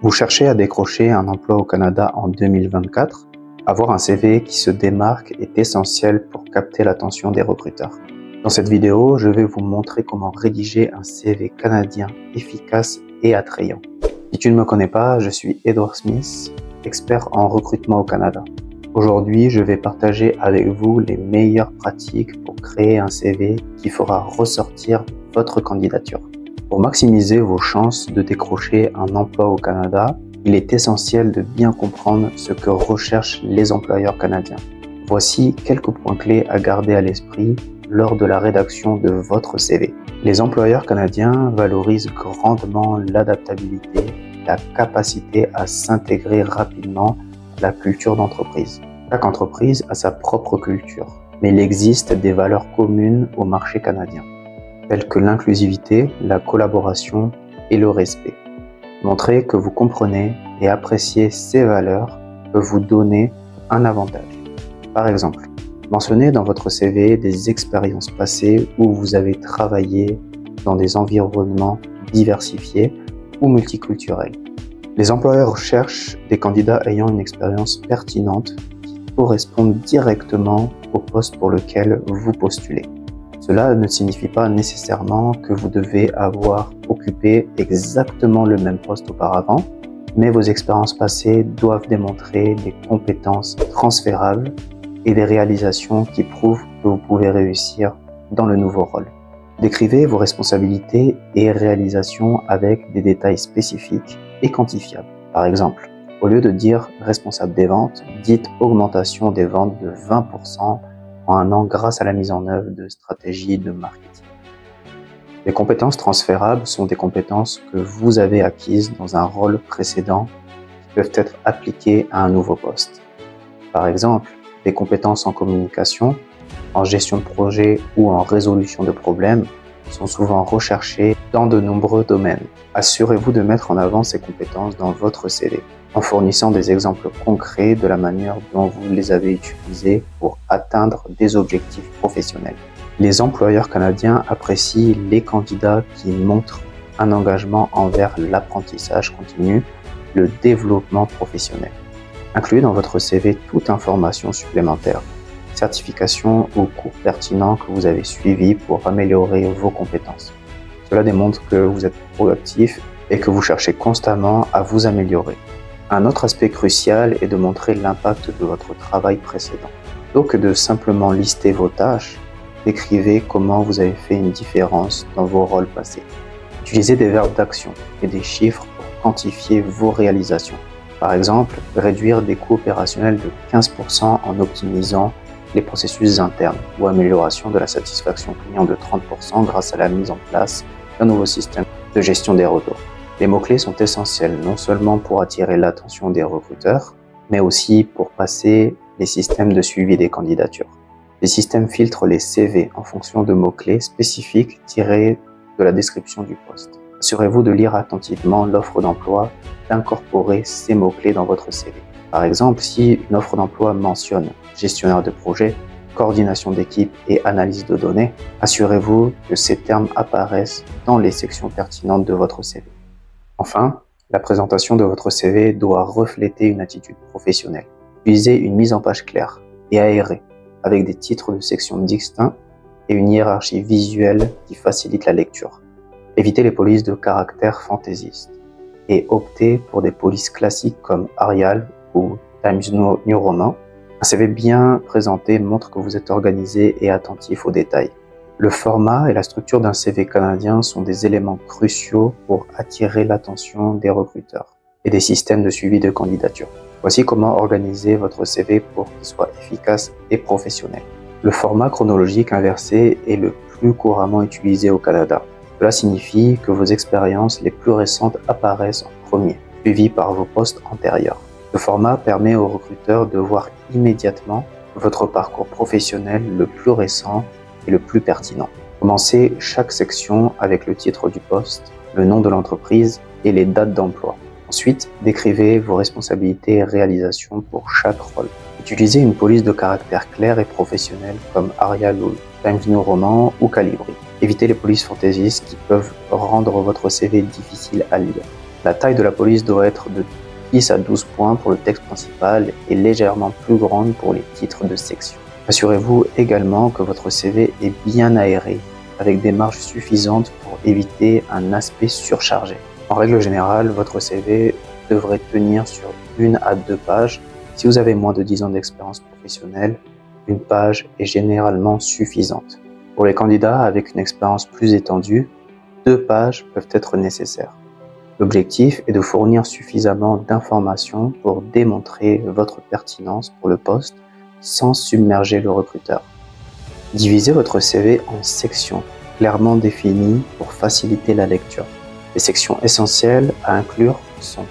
Vous cherchez à décrocher un emploi au Canada en 2024? Avoir un CV qui se démarque est essentiel pour capter l'attention des recruteurs. Dans cette vidéo, je vais vous montrer comment rédiger un CV canadien efficace et attrayant. Si tu ne me connais pas, je suis Edward Smith, expert en recrutement au Canada. Aujourd'hui, je vais partager avec vous les meilleures pratiques pour créer un CV qui fera ressortir votre candidature. Pour maximiser vos chances de décrocher un emploi au Canada, il est essentiel de bien comprendre ce que recherchent les employeurs canadiens. Voici quelques points clés à garder à l'esprit lors de la rédaction de votre CV. Les employeurs canadiens valorisent grandement l'adaptabilité, la capacité à s'intégrer rapidement à la culture d'entreprise. Chaque entreprise a sa propre culture, mais il existe des valeurs communes au marché canadien, telles que l'inclusivité, la collaboration et le respect. Montrer que vous comprenez et appréciez ces valeurs peut vous donner un avantage. Par exemple, mentionnez dans votre CV des expériences passées où vous avez travaillé dans des environnements diversifiés ou multiculturels. Les employeurs cherchent des candidats ayant une expérience pertinente qui correspondent directement au poste pour lequel vous postulez. Cela ne signifie pas nécessairement que vous devez avoir occupé exactement le même poste auparavant, mais vos expériences passées doivent démontrer des compétences transférables et des réalisations qui prouvent que vous pouvez réussir dans le nouveau rôle. Décrivez vos responsabilités et réalisations avec des détails spécifiques et quantifiables. Par exemple, au lieu de dire responsable des ventes, dites augmentation des ventes de 20% en un an grâce à la mise en œuvre de stratégies de marketing. Les compétences transférables sont des compétences que vous avez acquises dans un rôle précédent qui peuvent être appliquées à un nouveau poste. Par exemple, des compétences en communication, en gestion de projet ou en résolution de problèmes sont souvent recherchées dans de nombreux domaines. Assurez-vous de mettre en avant ces compétences dans votre CV, en fournissant des exemples concrets de la manière dont vous les avez utilisées pour atteindre des objectifs professionnels. Les employeurs canadiens apprécient les candidats qui montrent un engagement envers l'apprentissage continu, le développement professionnel. Incluez dans votre CV toute information supplémentaire, certification ou cours pertinents que vous avez suivis pour améliorer vos compétences. Cela démontre que vous êtes proactif et que vous cherchez constamment à vous améliorer. Un autre aspect crucial est de montrer l'impact de votre travail précédent. Plutôt que de simplement lister vos tâches, décrivez comment vous avez fait une différence dans vos rôles passés. Utilisez des verbes d'action et des chiffres pour quantifier vos réalisations. Par exemple, réduire des coûts opérationnels de 15% en optimisant les processus internes ou amélioration de la satisfaction client de 30% grâce à la mise en place d'un nouveau système de gestion des retours. Les mots-clés sont essentiels non seulement pour attirer l'attention des recruteurs, mais aussi pour passer les systèmes de suivi des candidatures. Les systèmes filtrent les CV en fonction de mots-clés spécifiques tirés de la description du poste. Assurez-vous de lire attentivement l'offre d'emploi, d'incorporer ces mots-clés dans votre CV. Par exemple, si une offre d'emploi mentionne gestionnaire de projet, coordination d'équipe et analyse de données, assurez-vous que ces termes apparaissent dans les sections pertinentes de votre CV. Enfin, la présentation de votre CV doit refléter une attitude professionnelle. Utilisez une mise en page claire et aérée, avec des titres de sections distincts et une hiérarchie visuelle qui facilite la lecture. Évitez les polices de caractère fantaisiste et optez pour des polices classiques comme Arial ou Times New Roman. Un CV bien présenté montre que vous êtes organisé et attentif aux détails. Le format et la structure d'un CV canadien sont des éléments cruciaux pour attirer l'attention des recruteurs et des systèmes de suivi de candidature. Voici comment organiser votre CV pour qu'il soit efficace et professionnel. Le format chronologique inversé est le plus couramment utilisé au Canada. Cela signifie que vos expériences les plus récentes apparaissent en premier, suivies par vos postes antérieurs. Ce format permet aux recruteurs de voir immédiatement votre parcours professionnel le plus récent et le plus pertinent. Commencez chaque section avec le titre du poste, le nom de l'entreprise et les dates d'emploi. Ensuite, décrivez vos responsabilités et réalisations pour chaque rôle. Utilisez une police de caractère claire et professionnelle comme Arial ou Times New Roman ou Calibri. Évitez les polices fantaisistes qui peuvent rendre votre CV difficile à lire. La taille de la police doit être de 10 à 12 points pour le texte principal et légèrement plus grande pour les titres de section. Assurez-vous également que votre CV est bien aéré, avec des marges suffisantes pour éviter un aspect surchargé. En règle générale, votre CV devrait tenir sur 1 à 2 pages. Si vous avez moins de 10 ans d'expérience professionnelle, une page est généralement suffisante. Pour les candidats avec une expérience plus étendue, 2 pages peuvent être nécessaires. L'objectif est de fournir suffisamment d'informations pour démontrer votre pertinence pour le poste sans submerger le recruteur. Divisez votre CV en sections clairement définies pour faciliter la lecture. Les sections essentielles à inclure sont: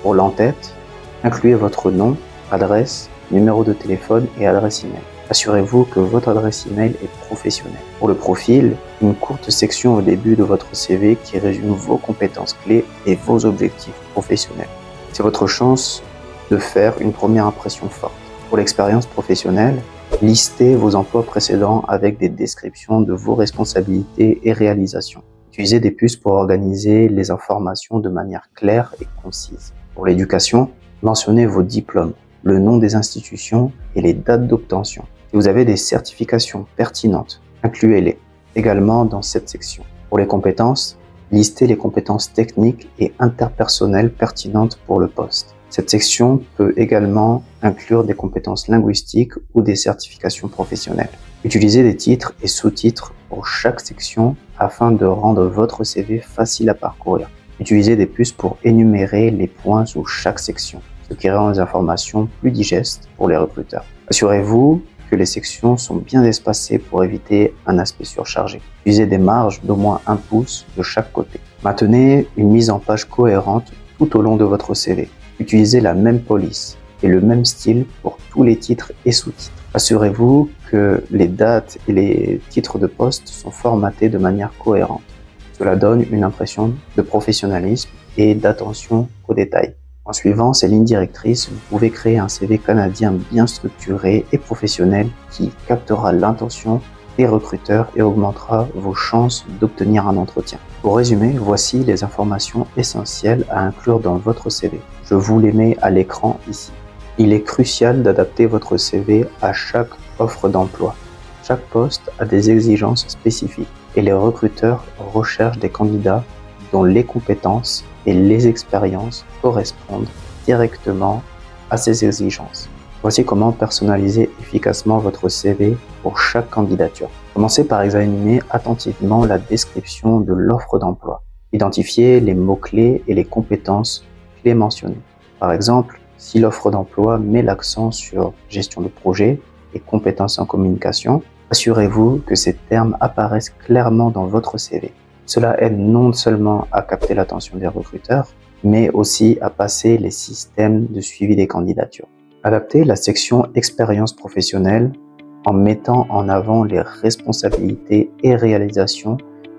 pour l'entête, incluez votre nom, adresse, numéro de téléphone et adresse email. Assurez-vous que votre adresse email est professionnelle. Pour le profil, une courte section au début de votre CV qui résume vos compétences clés et vos objectifs professionnels. C'est votre chance de faire une première impression forte. Pour l'expérience professionnelle, listez vos emplois précédents avec des descriptions de vos responsabilités et réalisations. Utilisez des puces pour organiser les informations de manière claire et concise. Pour l'éducation, mentionnez vos diplômes, le nom des institutions et les dates d'obtention. Si vous avez des certifications pertinentes, incluez-les également dans cette section. Pour les compétences, listez les compétences techniques et interpersonnelles pertinentes pour le poste. Cette section peut également inclure des compétences linguistiques ou des certifications professionnelles. Utilisez des titres et sous-titres pour chaque section afin de rendre votre CV facile à parcourir. Utilisez des puces pour énumérer les points sous chaque section, ce qui rend les informations plus digestes pour les recruteurs. Assurez-vous que les sections sont bien espacées pour éviter un aspect surchargé. Utilisez des marges d'au moins 1 pouce de chaque côté. Maintenez une mise en page cohérente tout au long de votre CV. Utilisez la même police et le même style pour tous les titres et sous-titres. Assurez-vous que les dates et les titres de poste sont formatés de manière cohérente. Cela donne une impression de professionnalisme et d'attention aux détails. En suivant ces lignes directrices, vous pouvez créer un CV canadien bien structuré et professionnel qui captera l'intention des recruteurs et augmentera vos chances d'obtenir un entretien. Pour résumer, voici les informations essentielles à inclure dans votre CV. Je vous les mets à l'écran ici. Il est crucial d'adapter votre CV à chaque offre d'emploi. Chaque poste a des exigences spécifiques et les recruteurs recherchent des candidats dont les compétences et les expériences correspondent directement à ces exigences. Voici comment personnaliser efficacement votre CV pour chaque candidature. Commencez par examiner attentivement la description de l'offre d'emploi. Identifiez les mots-clés et les compétences clés mentionnées. Par exemple, si l'offre d'emploi met l'accent sur gestion de projet et compétences en communication, assurez-vous que ces termes apparaissent clairement dans votre CV. Cela aide non seulement à capter l'attention des recruteurs, mais aussi à passer les systèmes de suivi des candidatures. Adaptez la section expérience professionnelle en mettant en avant les responsabilités et réalisations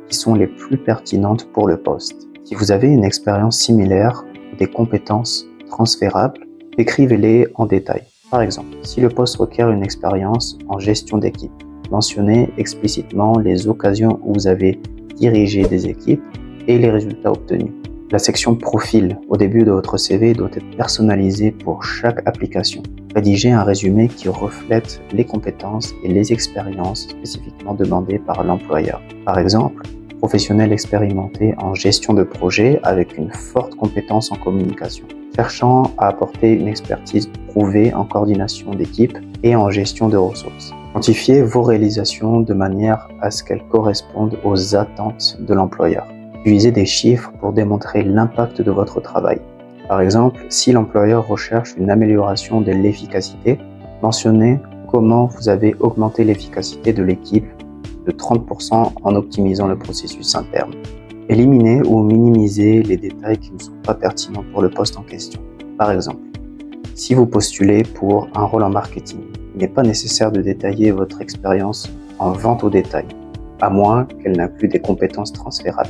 qui sont les plus pertinentes pour le poste. Si vous avez une expérience similaire ou des compétences transférables, décrivez-les en détail. Par exemple, si le poste requiert une expérience en gestion d'équipe, mentionnez explicitement les occasions où vous avez dirigé des équipes et les résultats obtenus. La section profil au début de votre CV doit être personnalisée pour chaque application. Rédigez un résumé qui reflète les compétences et les expériences spécifiquement demandées par l'employeur. Par exemple, professionnel expérimenté en gestion de projet avec une forte compétence en communication, cherchant à apporter une expertise prouvée en coordination d'équipe et en gestion de ressources. Quantifiez vos réalisations de manière à ce qu'elles correspondent aux attentes de l'employeur. Utilisez des chiffres pour démontrer l'impact de votre travail. Par exemple, si l'employeur recherche une amélioration de l'efficacité, mentionnez comment vous avez augmenté l'efficacité de l'équipe de 30% en optimisant le processus interne. Éliminez ou minimisez les détails qui ne sont pas pertinents pour le poste en question. Par exemple, si vous postulez pour un rôle en marketing, il n'est pas nécessaire de détailler votre expérience en vente au détail, à moins qu'elle n'inclue des compétences transférables.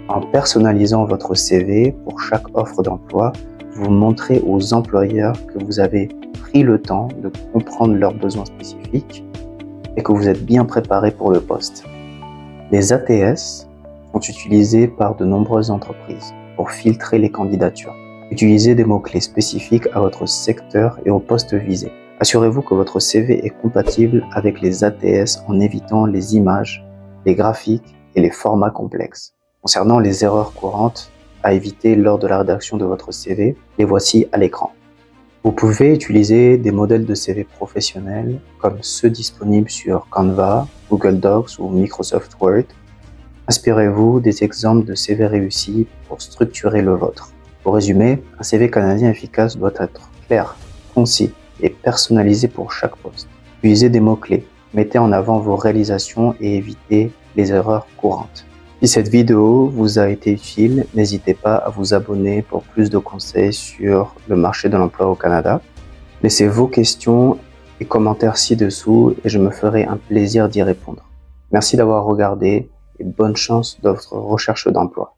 En personnalisant votre CV pour chaque offre d'emploi, vous montrez aux employeurs que vous avez pris le temps de comprendre leurs besoins spécifiques et que vous êtes bien préparé pour le poste. Les ATS sont utilisés par de nombreuses entreprises. pour filtrer les candidatures. Utilisez des mots-clés spécifiques à votre secteur et au poste visé. Assurez-vous que votre CV est compatible avec les ATS en évitant les images, les graphiques et les formats complexes. Concernant les erreurs courantes à éviter lors de la rédaction de votre CV, les voici à l'écran. Vous pouvez utiliser des modèles de CV professionnels comme ceux disponibles sur Canva, Google Docs ou Microsoft Word. Inspirez-vous des exemples de CV réussis pour structurer le vôtre. Pour résumer, un CV canadien efficace doit être clair, concis et personnalisé pour chaque poste. Utilisez des mots-clés, mettez en avant vos réalisations et évitez les erreurs courantes. Si cette vidéo vous a été utile, n'hésitez pas à vous abonner pour plus de conseils sur le marché de l'emploi au Canada. Laissez vos questions et commentaires ci-dessous et je me ferai un plaisir d'y répondre. Merci d'avoir regardé et bonne chance dans votre recherche d'emploi.